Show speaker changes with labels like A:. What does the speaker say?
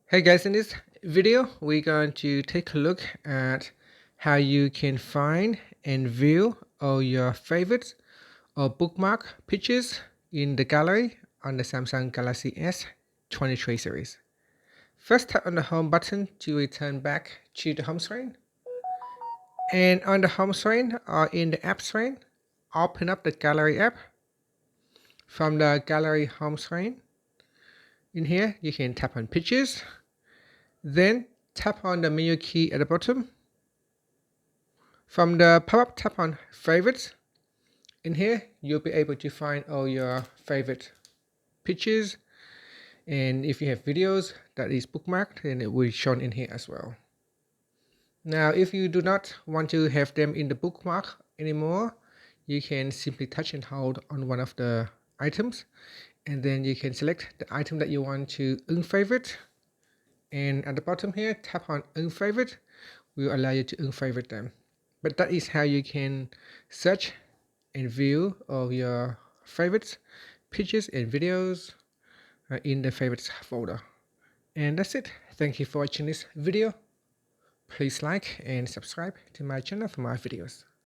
A: Hey guys, in this video we're going to take a look at how you can find and view all your favorites or bookmark pictures in the gallery on the Samsung Galaxy S23 series. First, tap on the home button to return back to the home screen. And on the home screen or in the app screen, open up the gallery app. From the gallery home screen, in here you can tap on pictures. Then tap on the menu key at the bottom. From the pop-up, tap on favorites. In here, you'll be able to find all your favorite pictures. And if you have videos that is bookmarked, then it will be shown in here as well. Now, if you do not want to have them in the bookmark anymore, you can simply touch and hold on one of the items. And then you can select the item that you want to unfavorite. And at the bottom here, tap on unfavorite. Will allow you to unfavorite them. But that is how you can search and view all your favorites, pictures and videos in the favorites folder. And that's it. Thank you for watching this video. Please like and subscribe to my channel for more videos.